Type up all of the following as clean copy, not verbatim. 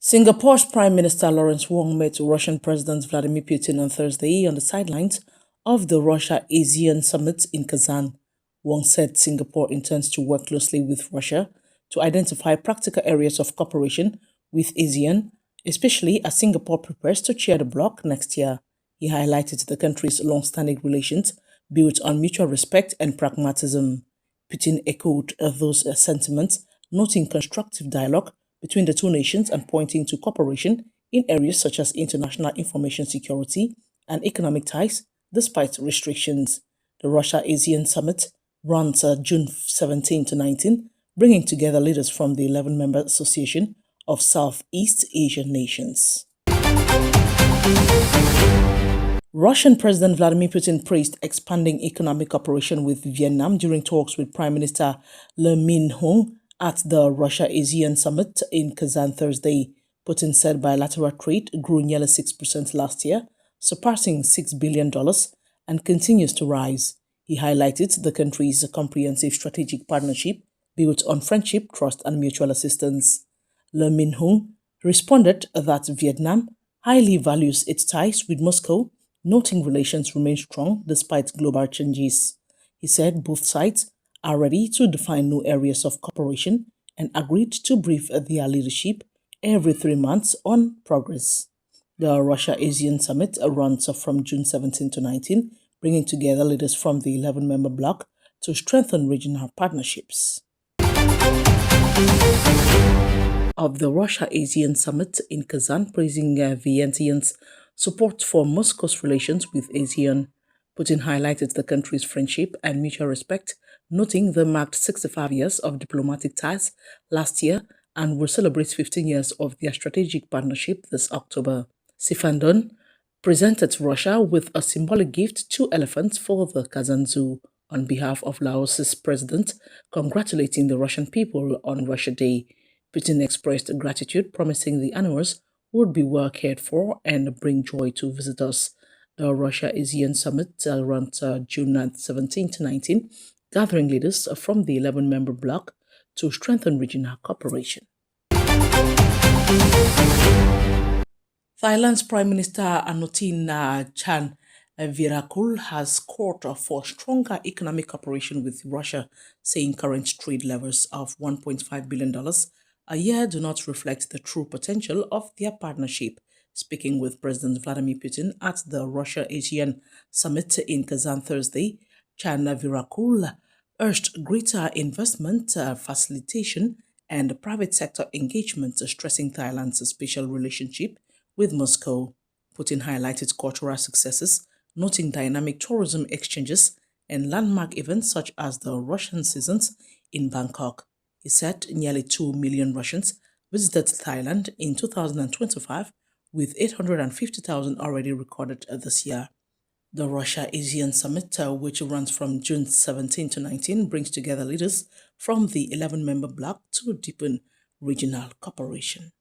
Singapore's Prime Minister Lawrence Wong met Russian President Vladimir Putin on Thursday on the sidelines of the Russia-ASEAN summit in Kazan. Wong said Singapore intends to work closely with Russia to identify practical areas of cooperation with ASEAN, especially as Singapore prepares to chair the bloc next year. He highlighted the country's long-standing relations built on mutual respect and pragmatism. Putin echoed those sentiments, noting constructive dialogue between the two nations and pointing to cooperation in areas such as international information security and economic ties, despite restrictions. The Russia-ASEAN Summit runs June 17 to 19, bringing together leaders from the 11-member Association of Southeast Asian Nations. Russian President Vladimir Putin praised expanding economic cooperation with Vietnam during talks with Prime Minister Lee Min-ho at the Russia-ASEAN Summit in Kazan Thursday. Putin said bilateral trade grew nearly 6% last year, surpassing $6 billion, and continues to rise. He highlighted the country's comprehensive strategic partnership built on friendship, trust, and mutual assistance. Lee Min-ho responded that Vietnam highly values its ties with Moscow, noting relations remain strong despite global changes. He said both sides are ready to define new areas of cooperation and agreed to brief their leadership every 3 months on progress. The Russia-ASEAN Summit runs from June 17 to 19, bringing together leaders from the 11-member bloc to strengthen regional partnerships. Of the Russia-ASEAN Summit in Kazan, praising Vientiane's support for Moscow's relations with ASEAN. Putin highlighted the country's friendship and mutual respect, noting they marked 65 years of diplomatic ties last year and will celebrate 15 years of their strategic partnership this October. Sifandon presented Russia with a symbolic gift, 2 elephants for the Kazan Zoo, on behalf of Laos's president, congratulating the Russian people on Russia Day. Putin expressed gratitude, promising the animals would be well cared for and bring joy to visitors. The Russia-ASEAN Summit runs June 17 to 19, gathering leaders from the 11-member bloc to strengthen regional cooperation. Thailand's Prime Minister Anutin Chan Virakul has called for stronger economic cooperation with Russia, saying current trade levels of $1.5 billion a year do not reflect the true potential of their partnership. Speaking with President Vladimir Putin at the Russia-ASEAN Summit in Kazan Thursday, Chan Virakul urged greater investment, facilitation, and private sector engagement, stressing Thailand's special relationship with Moscow. Putin highlighted cultural successes, noting dynamic tourism exchanges and landmark events such as the Russian seasons in Bangkok. He said nearly 2 million Russians visited Thailand in 2025, with 850,000 already recorded this year. The Russia-ASEAN Summit, which runs from June 17 to 19, brings together leaders from the 11-member bloc to deepen regional cooperation.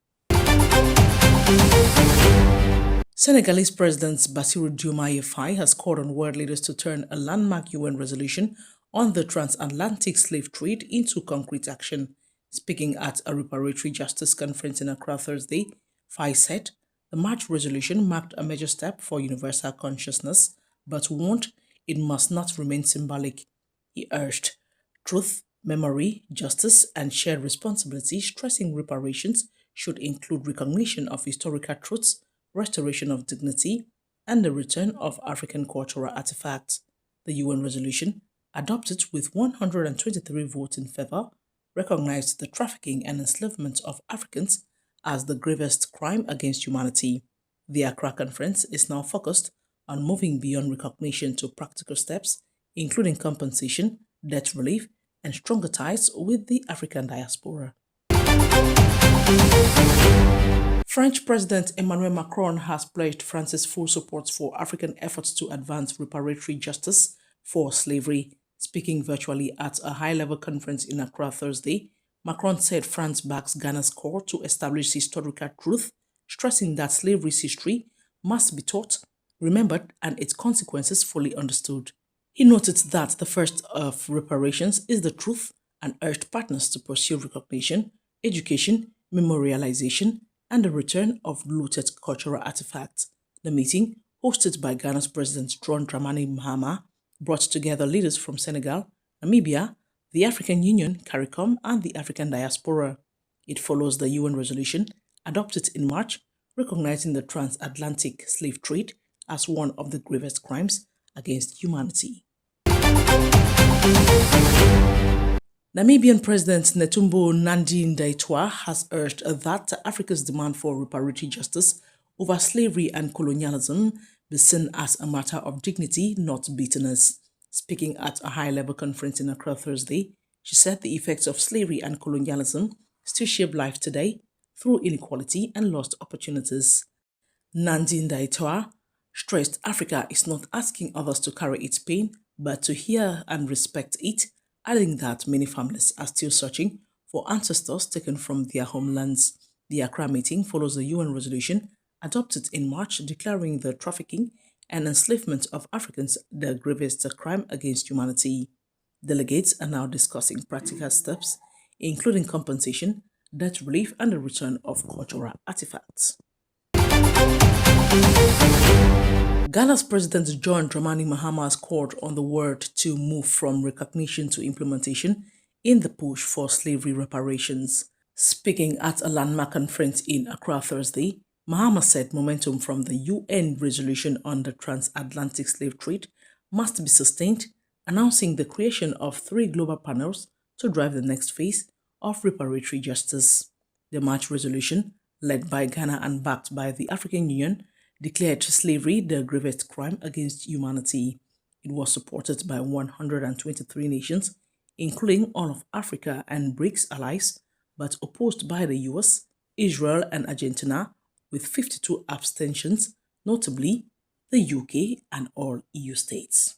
Senegalese President Bassirou Diomaye Faye has called on world leaders to turn a landmark UN resolution on the transatlantic slave trade into concrete action. Speaking at a reparatory justice conference in Accra Thursday, Faye said the March resolution marked a major step for universal consciousness, but warned it must not remain symbolic. He urged truth, memory, justice, and shared responsibility, stressing reparations should include recognition of historical truths, restoration of dignity, and the return of African cultural artifacts. The UN resolution, adopted with 123 votes in favor, recognized the trafficking and enslavement of Africans as the gravest crime against humanity. The Accra conference is now focused on moving beyond recognition to practical steps, including compensation, debt relief, and stronger ties with the African diaspora. French President Emmanuel Macron has pledged France's full support for African efforts to advance reparatory justice for slavery. Speaking virtually at a high-level conference in Accra Thursday, Macron said France backs Ghana's call to establish historical truth, stressing that slavery's history must be taught, remembered, and its consequences fully understood. He noted that the first of reparations is the truth and urged partners to pursue recognition, education, memorialization, and the return of looted cultural artifacts. The meeting, hosted by Ghana's President John Dramani Mahama, brought together leaders from Senegal, Namibia, the African Union, CARICOM, and the African diaspora. It follows the UN resolution adopted in March recognizing the transatlantic slave trade as one of the gravest crimes against humanity. Namibian President Netumbo Nandi-Ndaitwah has urged that Africa's demand for reparatory justice over slavery and colonialism be seen as a matter of dignity, not bitterness. Speaking at a high-level conference in Accra Thursday, she said the effects of slavery and colonialism still shape life today through inequality and lost opportunities. Nandi-Ndaitwah stressed Africa is not asking others to carry its pain, but to hear and respect it, adding that many families are still searching for ancestors taken from their homelands. The Accra meeting follows the UN resolution adopted in March declaring the trafficking and enslavement of Africans the gravest crime against humanity. Delegates are now discussing practical steps, including compensation, debt relief, and the return of cultural artifacts. Ghana's President John Dramani Mahama has called on the world to move from recognition to implementation in the push for slavery reparations. Speaking at a landmark conference in Accra Thursday, Mahama said momentum from the UN resolution on the transatlantic slave trade must be sustained, announcing the creation of 3 global panels to drive the next phase of reparatory justice. The March resolution, led by Ghana and backed by the African Union, declared slavery the gravest crime against humanity. It was supported by 123 nations, including all of Africa and BRICS allies, but opposed by the US, Israel, and Argentina, with 52 abstentions, notably the UK and all EU states.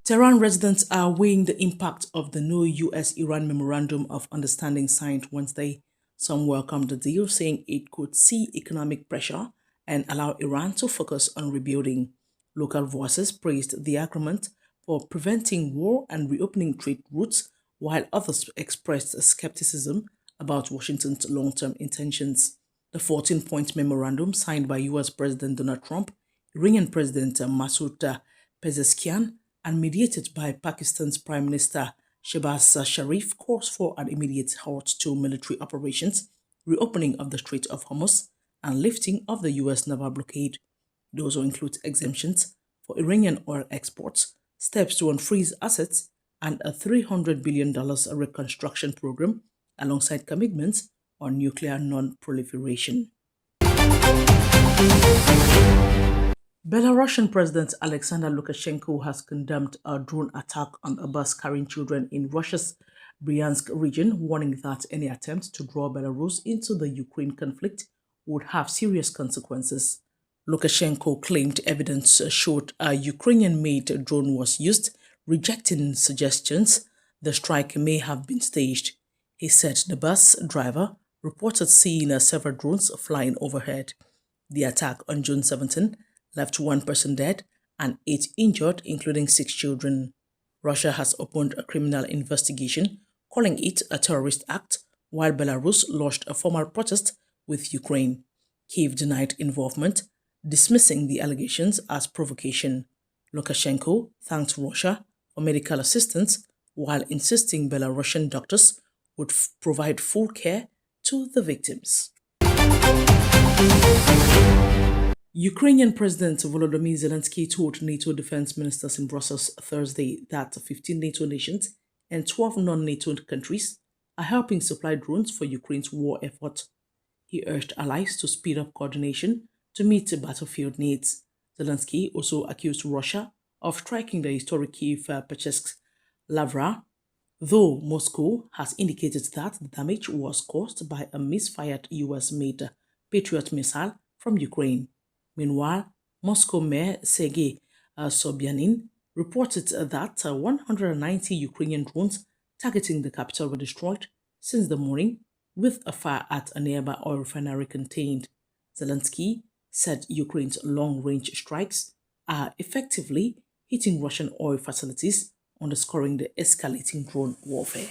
Tehran residents are weighing the impact of the new US-Iran Memorandum of Understanding signed Wednesday. Some welcomed the deal, saying it could see economic pressure and allow Iran to focus on rebuilding. Local voices praised the agreement for preventing war and reopening trade routes, while others expressed skepticism about Washington's long-term intentions. The 14-point memorandum signed by US President Donald Trump, Iranian President Masoud Pezeshkian, and mediated by Pakistan's Prime Minister Shehbaz Sharif calls for an immediate halt to military operations, reopening of the Strait of Hormuz, and lifting of the US naval blockade. It also includes exemptions for Iranian oil exports, steps to unfreeze assets, and a $300 billion reconstruction program, alongside commitments on nuclear non-proliferation. Belarusian President Alexander Lukashenko has condemned a drone attack on a bus carrying children in Russia's Bryansk region, warning that any attempt to draw Belarus into the Ukraine conflict would have serious consequences. Lukashenko claimed evidence showed a Ukrainian-made drone was used, rejecting suggestions the strike may have been staged. He said the bus driver reported seeing several drones flying overhead. The attack on June 17 left 1 person dead and 8 injured, including 6 children. Russia has opened a criminal investigation, calling it a terrorist act, while Belarus lodged a formal protest with Ukraine. Kiev denied involvement, dismissing the allegations as provocation. Lukashenko thanked Russia for medical assistance, while insisting Belarusian doctors would provide full care to the victims. Ukrainian President Volodymyr Zelensky told NATO defense ministers in Brussels Thursday that 15 NATO nations and 12 non-NATO countries are helping supply drones for Ukraine's war effort. He urged allies to speed up coordination to meet battlefield needs. Zelensky also accused Russia of striking the historic Kiev-Pechsk-Lavra, though Moscow has indicated that the damage was caused by a misfired US-made Patriot missile from Ukraine. Meanwhile, Moscow Mayor Sergei Sobyanin reported that 190 Ukrainian drones targeting the capital were destroyed since the morning, with a fire at a nearby oil refinery contained. Zelensky said Ukraine's long-range strikes are effectively hitting Russian oil facilities, underscoring the escalating drone warfare.